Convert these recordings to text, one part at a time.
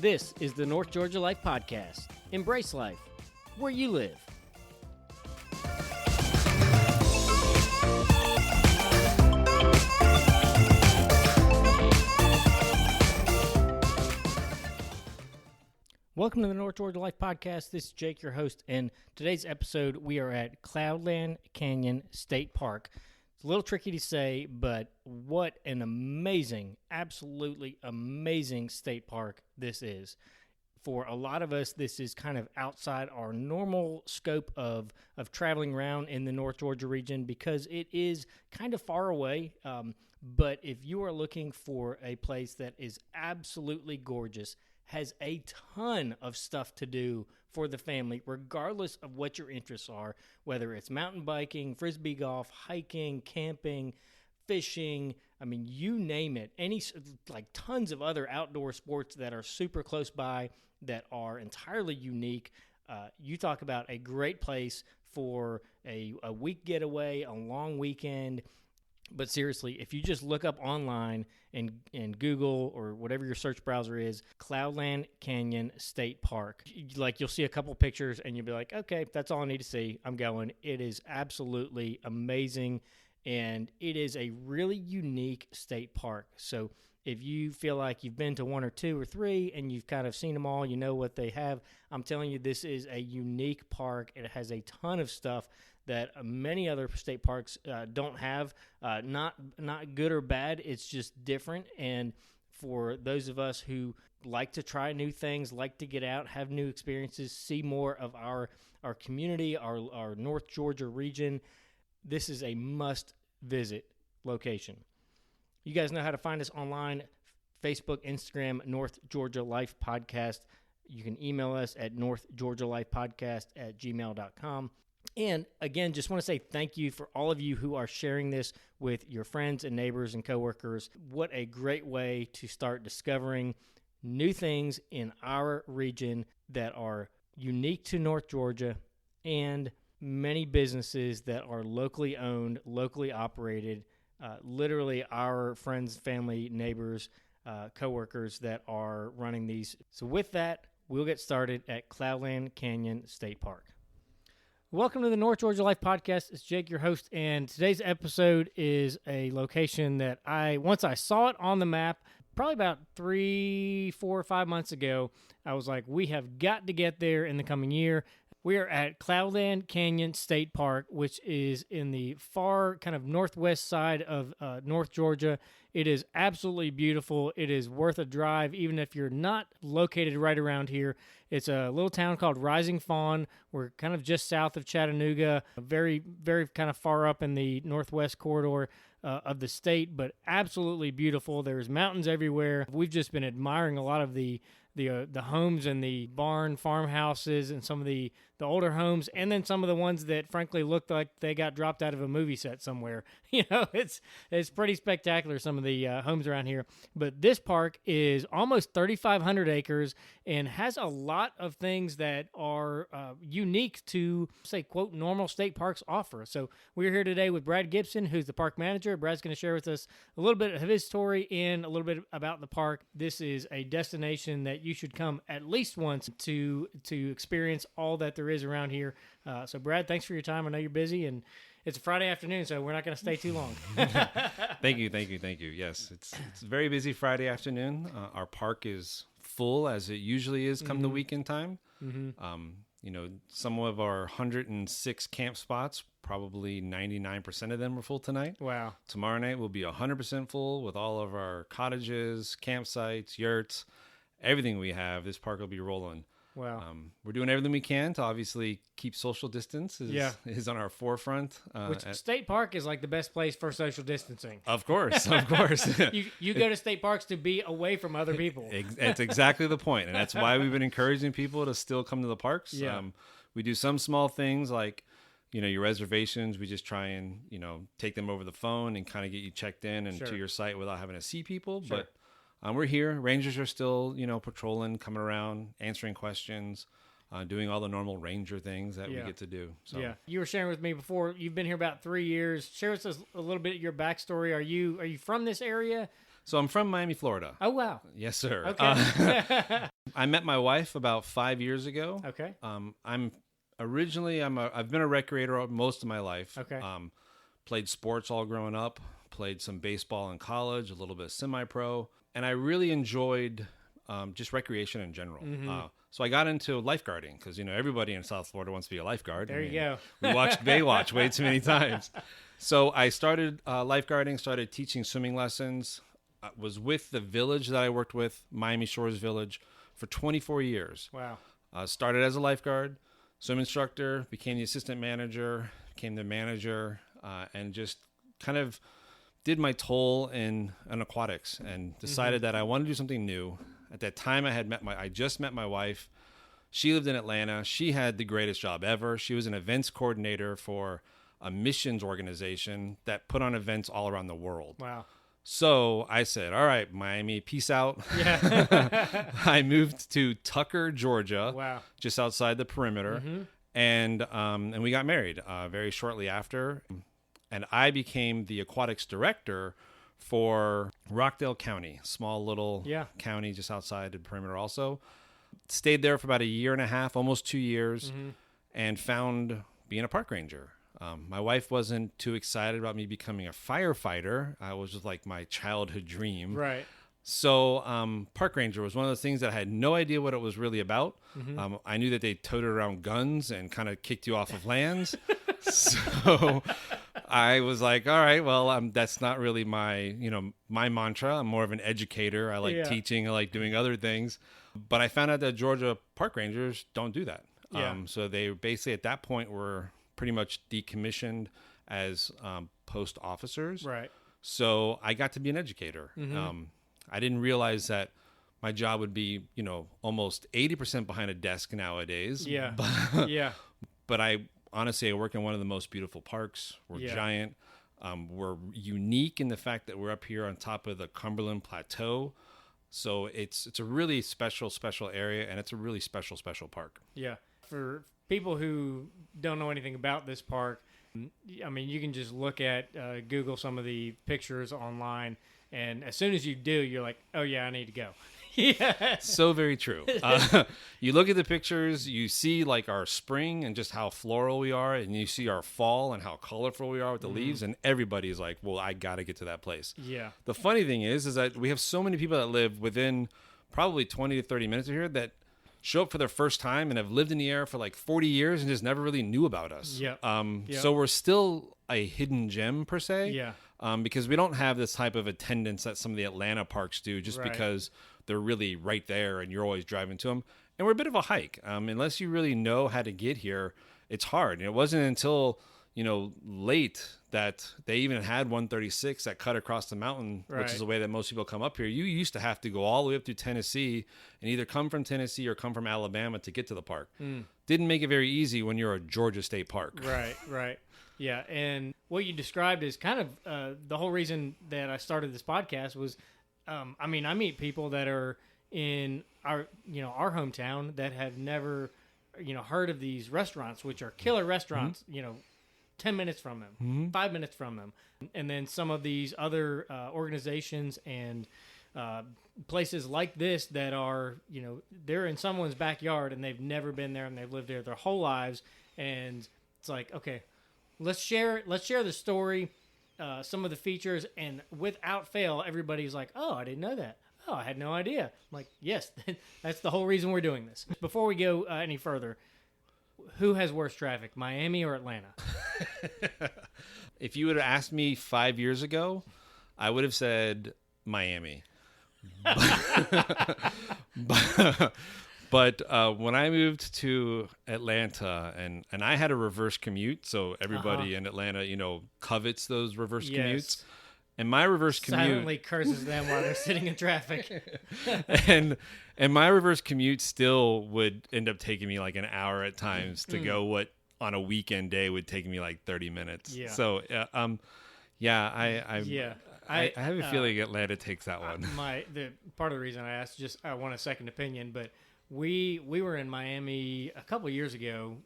This is the North Georgia Life Podcast. Embrace life where you live. Welcome to the North Georgia Life Podcast. This is Jake, your host, and today's episode we are at Cloudland Canyon State Park. It's a little tricky to say, but what an amazing, absolutely amazing state park this is. For a lot of us, this is kind of outside our normal scope of traveling around in the North Georgia region because it is kind of far away. But if you are looking for a place that is absolutely gorgeous, has a ton of stuff to do for the family, regardless of what your interests are, whether it's mountain biking, frisbee golf, hiking, camping, fishing, I mean, you name it. Tons of other outdoor sports that are super close by that are entirely unique. You talk about a great place for a week getaway, a long weekend. But seriously, if you just look up online and Google or whatever your search browser is, Cloudland Canyon State Park, you'll see a couple pictures and you'll be like, okay, that's all I need to see. I'm going. It is absolutely amazing, and it is a really unique state park. So if you feel like you've been to one or two or three and you've kind of seen them all, you know what they have, I'm telling you, this is a unique park. It has a ton of stuff that many other state parks don't have. Not good or bad, it's just different. And for those of us who like to try new things, like to get out, have new experiences, see more of our community, our North Georgia region, this is a must-visit location. You guys know how to find us online, Facebook, Instagram, North Georgia Life Podcast. You can email us at northgeorgialifepodcast@gmail.com. And again, just want to say thank you for all of you who are sharing this with your friends and neighbors and coworkers. What a great way to start discovering new things in our region that are unique to North Georgia, and many businesses that are locally owned, locally operated, literally our friends, family, neighbors, coworkers that are running these. So with that, we'll get started at Cloudland Canyon State Park. Welcome to the North Georgia Life Podcast. It's Jake, your host, and today's episode is a location that once I saw it on the map, probably about 3, 4, 5 months ago, I was like, we have got to get there in the coming year. We are at Cloudland Canyon State Park, which is in the far kind of northwest side of North Georgia. It is absolutely beautiful. It is worth a drive, even if you're not located right around here. It's a little town called Rising Fawn. We're kind of just south of Chattanooga, very, very kind of far up in the northwest corridor of the state, but absolutely beautiful. There's mountains everywhere. We've just been admiring a lot of the homes and the barn farmhouses and some of the older homes, and then some of the ones that frankly looked like they got dropped out of a movie set somewhere. You know, it's pretty spectacular, some of the homes around here. But this park is almost 3,500 acres and has a lot of things that are unique to, say, quote, normal state parks offer. So we're here today with Brad Gibson, who's the park manager. Brad's going to share with us a little bit of his story and a little bit about the park. This is a destination that you should come at least once to experience all that there is around here. So Brad, thanks for your time. I know you're busy, and it's a Friday afternoon, so we're not going to stay too long. Thank you. Yes, it's a very busy Friday afternoon. Our park is full, as it usually is come the weekend time. Some of our 106 camp spots, probably 99% of them are full tonight. Wow. Tomorrow night will be 100% full with all of our cottages, campsites, yurts, everything we have. This park will be rolling. Wow. We're doing everything we can to obviously keep social distance is on our forefront. Which State Park is like the best place for social distancing. Of course. You go to state parks to be away from other people. It's exactly the point, and that's why we've been encouraging people to still come to the parks. Yeah. We do some small things like, your reservations. We just try and, take them over the phone and kind of get you checked in and to your site without having to see people. Sure. But we're here. Rangers are still, patrolling, coming around, answering questions. doing all the normal ranger things that we get to do. So. Yeah, you were sharing with me before. You've been here about 3 years. Share with us a little bit of your backstory. Are you from this area? So I'm from Miami, Florida. Oh wow. Yes, sir. Okay. I met my wife about 5 years ago. Okay. I've been a recreator most of my life. Okay. Played sports all growing up. Played some baseball in college, a little bit of semi-pro, and I really enjoyed just recreation in general. So I got into lifeguarding because, everybody in South Florida wants to be a lifeguard. There you go. We watched Baywatch way too many times. So I started lifeguarding, started teaching swimming lessons. I was with the village that I worked with, Miami Shores Village, for 24 years. Wow. Started as a lifeguard, swim instructor, became the assistant manager, became the manager, and just kind of did my toll in aquatics and decided that I wanted to do something new. At that time, I just met my wife. She lived in Atlanta. She had the greatest job ever. She was an events coordinator for a missions organization that put on events all around the world. Wow. So I said, all right, Miami, peace out. Yeah. I moved to Tucker, Georgia, Wow. just outside the perimeter. And we got married very shortly after. And I became the aquatics director for Rockdale County, small little county just outside the perimeter also. Stayed there for about a year and a half, almost 2 years, and found being a park ranger. My wife wasn't too excited about me becoming a firefighter. I was just like my childhood dream. Right. So park ranger was one of those things that I had no idea what it was really about. I knew that they toted around guns and kind of kicked you off of lands. So I was like, all right, well, that's not really my mantra. I'm more of an educator. I like teaching. I like doing other things. But I found out that Georgia park rangers don't do that. So they basically at that point were pretty much decommissioned as post officers. Right. So I got to be an educator. I didn't realize that my job would be, almost 80% behind a desk nowadays. Yeah. But I work in one of the most beautiful parks. We're giant. We're unique in the fact that we're up here on top of the Cumberland Plateau. So it's a really special area, and it's a really special park. Yeah. For people who don't know anything about this park, I mean, you can just look at Google some of the pictures online, and as soon as you do, you're like, oh yeah, I need to go. Yeah. So very true. You look at the pictures, you see like our spring and just how floral we are, and you see our fall and how colorful we are with the leaves, and everybody's like, well, I got to get to that place. Yeah. The funny thing is that we have so many people that live within probably 20 to 30 minutes of here that show up for their first time and have lived in the area for like 40 years and just never really knew about us. Yeah. So we're still a hidden gem per se. Yeah. Because we don't have this type of attendance that some of the Atlanta parks do just because they're really right there and you're always driving to them. And we're a bit of a hike. Unless you really know how to get here, it's hard. And it wasn't until, late that they even had 136 that cut across the mountain, which is the way that most people come up here. You used to have to go all the way up to Tennessee and either come from Tennessee or come from Alabama to get to the park. Didn't make it very easy when you're a Georgia State Park. Right. Yeah, and what you described is kind of the whole reason that I started this podcast was, I meet people that are in our hometown that have never, heard of these restaurants, which are killer restaurants, 10 minutes from them, 5 minutes from them. And then some of these other organizations and places like this that are, they're in someone's backyard and they've never been there and they've lived there their whole lives. And it's like, okay, let's share the story, some of the features, and without fail, everybody's like, oh, I didn't know that. Oh, I had no idea. I'm like, yes, that's the whole reason we're doing this. Before we go any further, who has worse traffic, Miami or Atlanta? If you would have asked me 5 years ago, I would have said Miami. But when I moved to Atlanta and I had a reverse commute, so everybody in Atlanta, covets those reverse commutes. And my reverse commute silently curses them while they're sitting in traffic. and my reverse commute still would end up taking me like an hour at times to go what on a weekend day would take me like 30 minutes. Yeah. So I have a feeling Atlanta takes that one. The part of the reason I asked, just I want a second opinion, but we were in Miami a couple of years ago,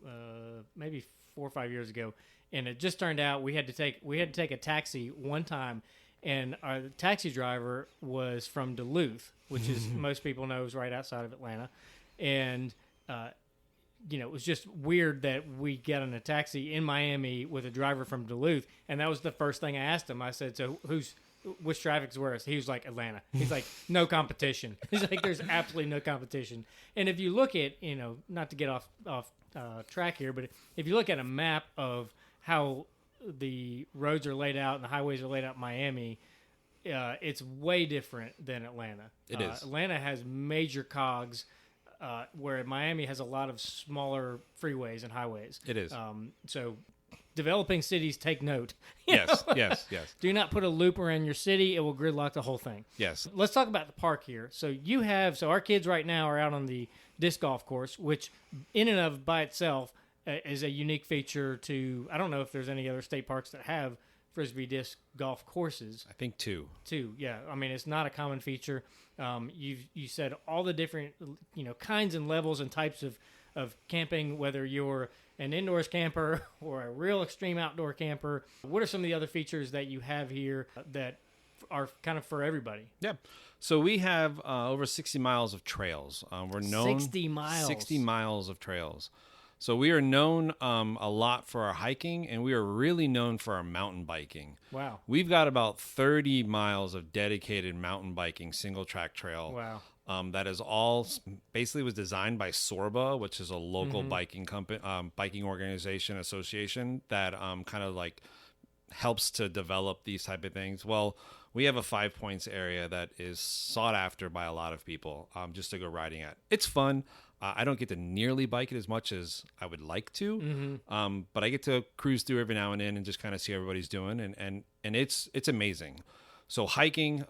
maybe 4 or 5 years ago, and it just turned out we had to take a taxi one time, and our taxi driver was from Duluth, which is most people know is right outside of Atlanta, and it was just weird that we got in a taxi in Miami with a driver from Duluth, and that was the first thing I asked him. I said, "So which traffic's worse?" He was like, "Atlanta." He's like, "No competition." He's like, "There's absolutely no competition." And if you look at, not to get off track here, but if you look at a map of how the roads are laid out and the highways are laid out in Miami, it's way different than Atlanta. It is. Atlanta has major cogs, where Miami has a lot of smaller freeways and highways. It is. So developing cities take note. Yes. Do not put a loop around your city. It will gridlock the whole thing. Yes. Let's talk about the park here. So our kids right now are out on the disc golf course, which in and of by itself is a unique feature to, I don't know if there's any other state parks that have Frisbee disc golf courses. I think two. Yeah. I mean, it's not a common feature. You said all the different, kinds and levels and types of camping, whether you're an indoors camper or a real extreme outdoor camper. What are some of the other features that you have here that are kind of for everybody? Yeah. So we have over 60 miles of trails. We're known 60 miles. 60 miles of trails. So we are known a lot for our hiking, and we are really known for our mountain biking. Wow. We've got about 30 miles of dedicated mountain biking single track trail. Wow. That is all basically was designed by Sorba, which is a local biking company, biking organization association that kind of like helps to develop these type of things. Well, we have a 5 Points area that is sought after by a lot of people just to go riding at. It's fun. I don't get to nearly bike it as much as I would like to, but I get to cruise through every now and then and just kind of see everybody's doing, and it's amazing. So hiking,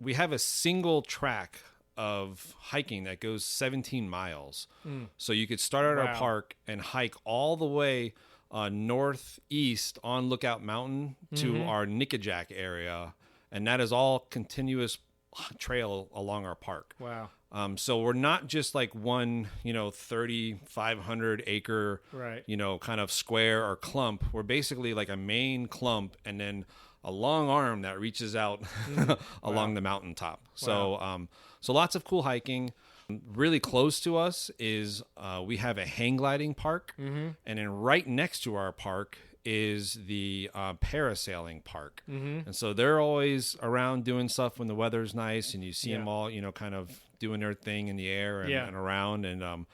we have a single track of hiking that goes 17 miles. So you could start at our park and hike all the way northeast on Lookout Mountain to our Nickajack area, and that is all continuous trail along our park. Wow. So we're not just like one, 3,500 acre, right, kind of square or clump. We're basically like a main clump and then a long arm that reaches out along the mountaintop. So, so lots of cool hiking. Really close to us is we have a hang gliding park, and then right next to our park is the parasailing park. And so they're always around doing stuff when the weather's nice, and you see them all, kind of doing their thing in the air and around. And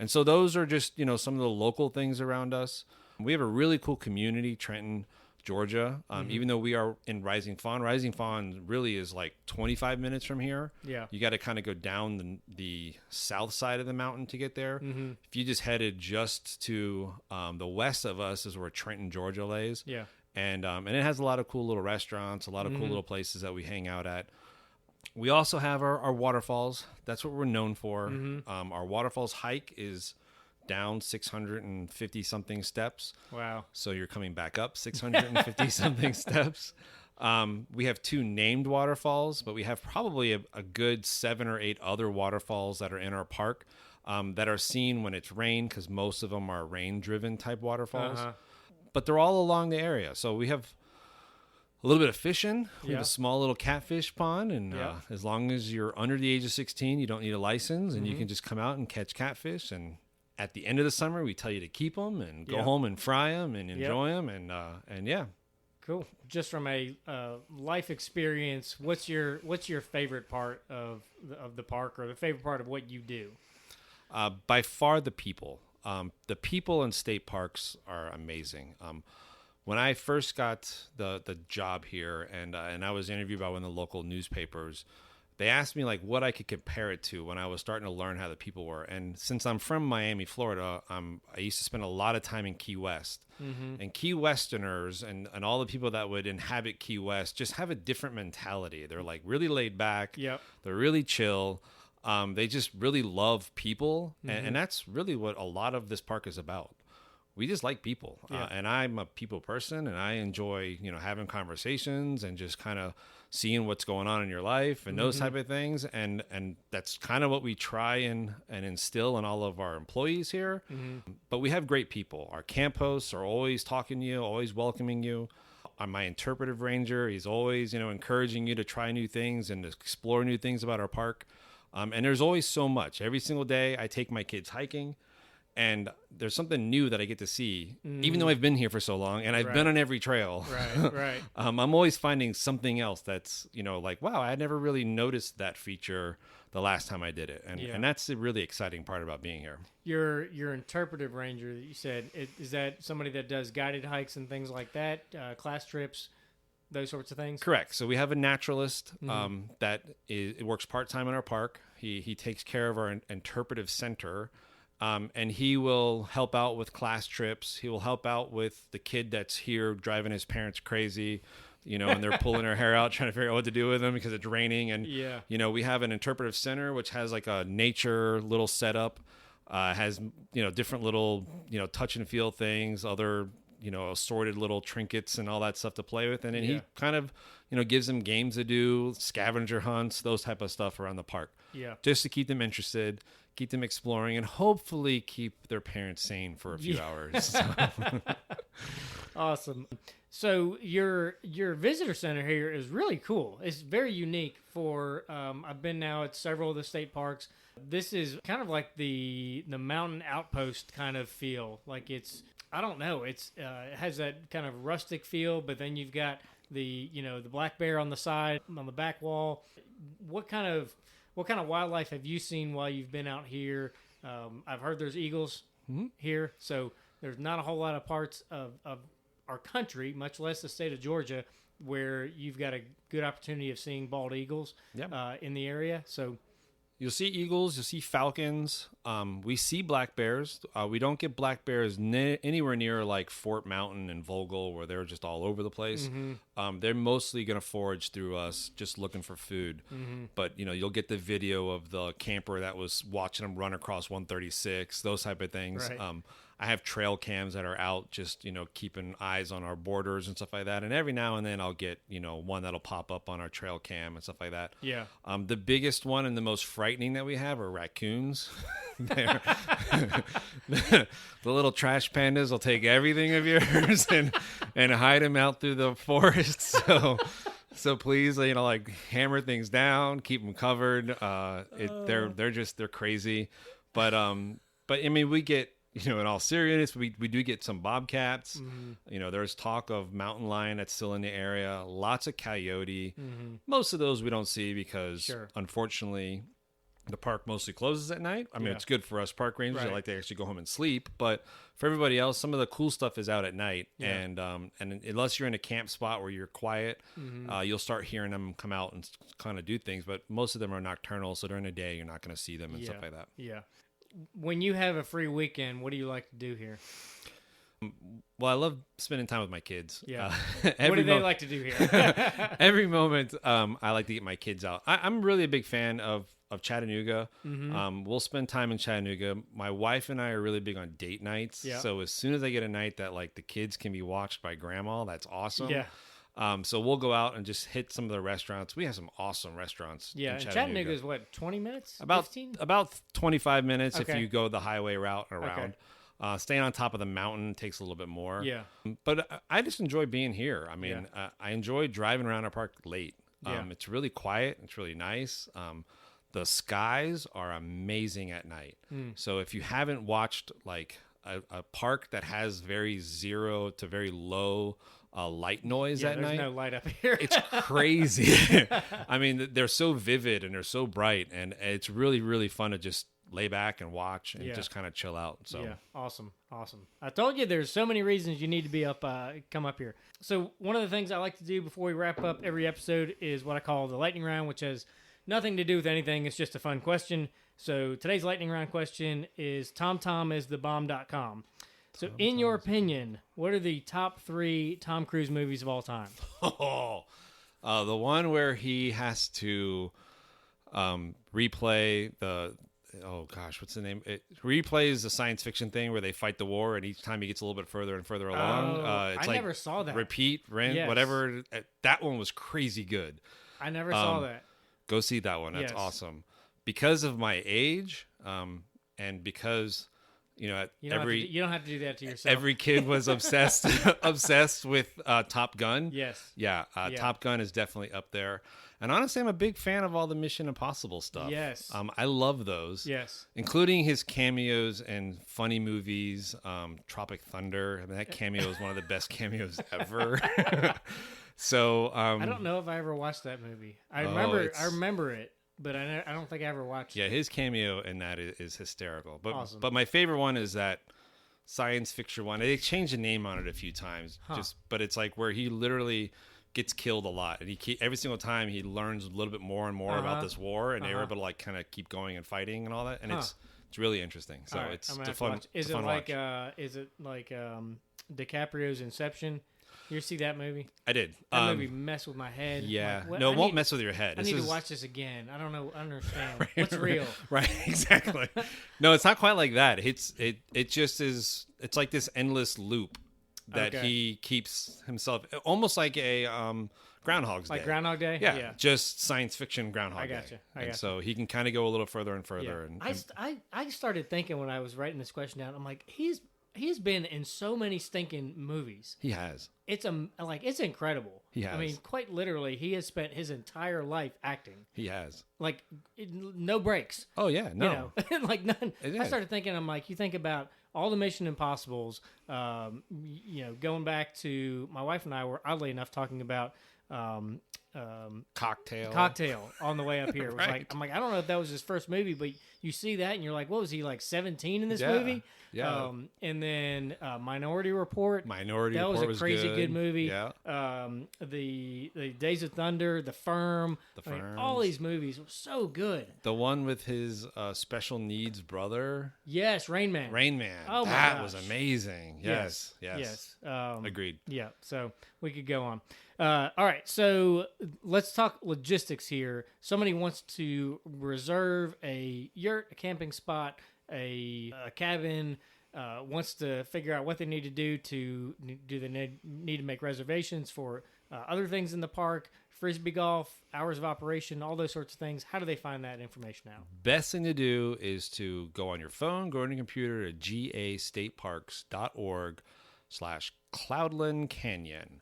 so those are just, some of the local things around us. We have a really cool community, Trenton, Georgia. Even though we are in Rising Fawn really is like 25 minutes from here. Yeah. You got to kind of go down the south side of the mountain to get there. If you just headed just to the west of us is where Trenton, Georgia lays. Yeah. And it has a lot of cool little restaurants, a lot of cool little places that we hang out at. We also have our waterfalls. That's what we're known for. Our waterfalls hike is down 650 something steps. Wow. So you're coming back up 650 something steps. We have 2 named waterfalls, but we have probably a good 7 or 8 other waterfalls that are in our park that are seen when it's rain, because most of them are rain driven type waterfalls. But they're all along the area. So we have a little bit of fishing. We have a small little catfish pond, and as long as you're under the age of 16, you don't need a license, and you can just come out and catch catfish. And at the end of the summer, we tell you to keep them and go home and fry them and enjoy them, and yeah. Cool. Just from a life experience, what's your favorite part of the park, or the favorite part of what you do? By far, the people. The people in state parks are amazing. When I first got the job here, and I was interviewed by one of the local newspapers, they asked me like what I could compare it to when I was starting to learn how the people were. And since I'm from Miami, Florida, I used to spend a lot of time in Key West. And Key Westerners and all the people that would inhabit Key West just have a different mentality. They're like really laid back. Yep. They're really chill. They just really love people. And that's really what a lot of this park is about. we just like people. Yeah. And I'm a people person, and I enjoy, having conversations and just kind of seeing what's going on in your life and those type of things. And that's kind of what we try and instill in all of our employees here. But we have great people. Our camp hosts are always talking to you, always welcoming you. My interpretive ranger, he's always, encouraging you to try new things and to explore new things about our park. And there's always so much. Every single day I take my kids hiking, and there's something new that I get to see, even though I've been here for so long and I've been on every trail. Right. I'm always finding something else that's, like, wow, I had never really noticed that feature the last time I did it. And that's the really exciting part about being here. Your interpretive ranger that you said, is that somebody that does guided hikes and things like that, class trips, those sorts of things? Correct. So we have a naturalist that works part-time in our park. He takes care of our interpretive center. And he will help out with class trips. He will help out with the kid that's here driving his parents crazy, and they're pulling their hair out trying to figure out what to do with them because it's raining. And, we have an interpretive center, which has like a nature little setup, has, different little, touch and feel things, other, assorted little trinkets and all that stuff to play with. And then he kind of, gives them games to do, scavenger hunts, those type of stuff around the park. Yeah. Just to keep them interested, keep them exploring, and hopefully keep their parents sane for a few hours. So. Awesome. So your visitor center here is really cool. It's very unique for, I've been now at several of the state parks. This is kind of like the mountain outpost kind of feel. Like it's, I don't know, it has that kind of rustic feel, but then you've got the black bear on the side, on the back wall. What kind of wildlife have you seen while you've been out here? I've heard there's eagles here, so there's not a whole lot of parts of our country, much less the state of Georgia, where you've got a good opportunity of seeing bald eagles in the area. So you'll see eagles, you'll see falcons. We see black bears. We don't get black bears anywhere near like Fort Mountain and Vogel, where they're just all over the place. They're mostly going to forage through us just looking for food. But, you'll get the video of the camper that was watching them run across 136, those type of things. Right. I have trail cams that are out just, keeping eyes on our borders and stuff like that. And every now and then I'll get, one that'll pop up on our trail cam and stuff like that. Yeah. The biggest one and the most frightening that we have are raccoons. The little trash pandas will take everything of yours and hide them out through the forest. So please, hammer things down, keep them covered. They're crazy. But I mean, we get, in all seriousness, we do get some bobcats. There's talk of mountain lion that's still in the area. Lots of coyote. Most of those we don't see because, unfortunately, the park mostly closes at night. I mean, it's good for us park rangers. I like to actually go home and sleep. But for everybody else, some of the cool stuff is out at night. And unless you're in a camp spot where you're quiet, you'll start hearing them come out and kind of do things. But most of them are nocturnal, so during the day, you're not going to see them and stuff like that. Yeah. When you have a free weekend, what do you like to do here? Well, I love spending time with my kids. Yeah. What do they like to do here? Every moment, I like to get my kids out. I'm really a big fan of Chattanooga. We'll spend time in Chattanooga. My wife and I are really big on date nights. Yeah. So as soon as I get a night that like the kids can be watched by grandma, that's awesome. Yeah. So we'll go out and just hit some of the restaurants. We have some awesome restaurants. Yeah, and Chattanooga is what, 20 minutes? About 15? About 25 minutes if you go the highway route around. Staying on top of the mountain takes a little bit more. Yeah. But I just enjoy being here. I mean, I enjoy driving around our park late. It's really quiet. It's really nice. The skies are amazing at night. So if you haven't watched like a park that has very zero to very low light noise at night. There's no light up here. It's crazy. I mean, they're so vivid and they're so bright, and it's really, really fun to just lay back and watch and just kind of chill out. So yeah, awesome. I told you there's so many reasons you need to be come up here. So one of the things I like to do before we wrap up every episode is what I call the lightning round, which has nothing to do with anything. It's just a fun question. So today's lightning round question is TomTom.com. So in your opinion, what are the top 3 Tom Cruise movies of all time? The one where he has to replay oh gosh, what's the name? It replays the science fiction thing where they fight the war, and each time he gets a little bit further and further along. It's I never saw that. Repeat, rent, Yes. whatever. That one was crazy good. I never saw that. Go see that one. That's Yes. awesome. Because of my age, and because you know, You don't have to do that to yourself. every kid was obsessed with Top Gun. Yes. Yeah, Yeah. Top Gun is definitely up there. And honestly, I'm a big fan of all the Mission Impossible stuff. Yes. I love those. Yes. Including his cameos in funny movies, Tropic Thunder. I mean, that cameo is one of the best cameos ever. So I don't know if I ever watched that movie. I remember it, but I don't think I ever watched yeah, it. his cameo in that is hysterical. But Awesome. but my favorite one is that science fiction one. They changed the name on it a few times, but it's like where he literally gets killed a lot, and every single time he learns a little bit more and more about this war, and they were able to like kind of keep going and fighting and all that, and it's really interesting. So All right, it's I'm a gonna have to fun. watch. It's a fun watch. Is it like DiCaprio's Inception? You ever see that movie? I did. That movie messed with my head. Yeah. Like, what- No, I it won't need- mess with your head. I need to watch this again. I don't know. I understand. What's real? Right, exactly. No, it's not quite like that. It just is. It's like this endless loop that he keeps himself, almost like a Groundhog's Day. Like Groundhog Day? Yeah, just science fiction Groundhog Day. I gotcha. So he can kind of go a little further and further. Yeah. And I started thinking when I was writing this question down, I'm like, he's been in so many stinking movies. he has. It's it's incredible. He has. I mean, quite literally, he has spent his entire life acting. He has. Like no breaks. Oh yeah, no. You know? Like none. It I is. started thinking, I'm like, you think about all the Mission Impossibles. Going back to my wife and I were oddly enough talking about Cocktail on the way up here. It was Right. I'm like, I don't know if that was his first movie, but you see that and you're like, what was he, like 17 in this Yeah. movie? Yeah. And then Minority Report. Minority That Report was a crazy good movie. Yeah. The Days of Thunder, The Firm. All these movies were so good. The one with his special needs brother. Yes, Rain Man. Rain Man. Oh my that gosh. was amazing. Yes. Agreed. Agreed. Yeah, so we could go on. All right, so let's talk logistics here. Somebody wants to reserve a yurt, a camping spot, a cabin, wants to figure out what they need to do they need to make reservations for other things in the park, frisbee golf, hours of operation, all those sorts of things. How do they find that information out? Best thing to do is to go on your phone, go on your computer to gastateparks.org/Cloudland Canyon.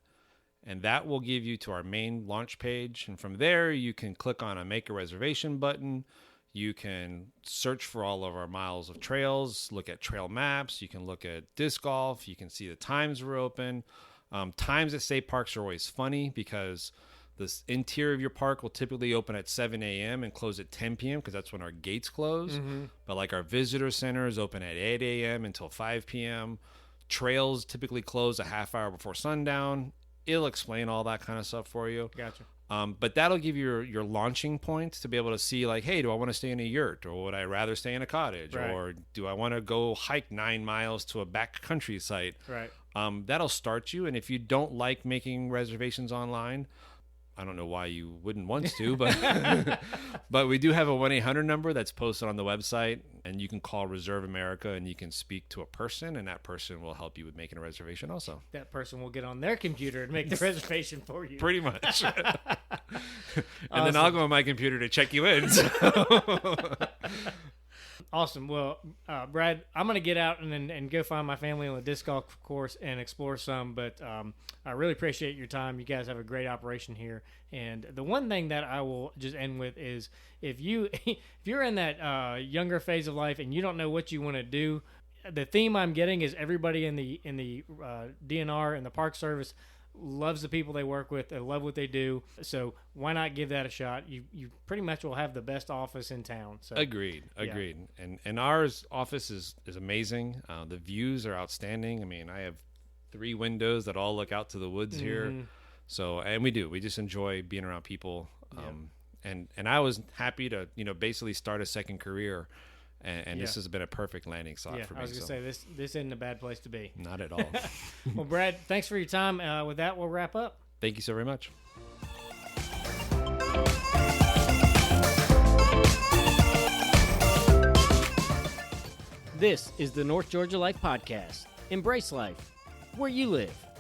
And that will give you to our main launch page. And from there, you can click on a make a reservation button. You can search for all of our miles of trails, look at trail maps. You can look at disc golf. You can see the times we're open. Times at state parks are always funny because the interior of your park will typically open at 7 a.m. and close at 10 p.m. because that's when our gates close. Mm-hmm. But like our visitor center is open at 8 a.m. until 5 p.m. Trails typically close a half hour before sundown. It'll explain all that kind of stuff for you. Gotcha. But that'll give you your launching points to be able to see like, hey, do I want to stay in a yurt, or would I rather stay in a cottage, Right. or do I want to go hike 9 miles to a backcountry site? Right. That'll start you. And if you don't like making reservations online, I don't know why you wouldn't want to, but but we do have a 1-800 number that's posted on the website, and you can call Reserve America and you can speak to a person, and that person will help you with making a reservation also. That person will get on their computer and make the reservation for you. Pretty much. And then I'll go on my computer to check you in. So. Awesome. Well, Brad, I'm going to get out and go find my family on the disc golf course and explore some. But I really appreciate your time. You guys have a great operation here. And the one thing that I will just end with is if you're in that younger phase of life and you don't know what you want to do, the theme I'm getting is everybody in the DNR and the Park Service loves the people they work with. They love what they do. So why not give that a shot? You pretty much will have the best office in town. So Agreed. And ours office is amazing. The views are outstanding. I mean, I have 3 windows that all look out to the woods here. So, and we just enjoy being around people. And I was happy to, basically start a second career. And this has been a perfect landing spot for me. I was going to say, this isn't a bad place to be. Not at all. Well, Brad, thanks for your time. With that, we'll wrap up. Thank you so very much. This is the North Georgia Life Podcast. Embrace life where you live.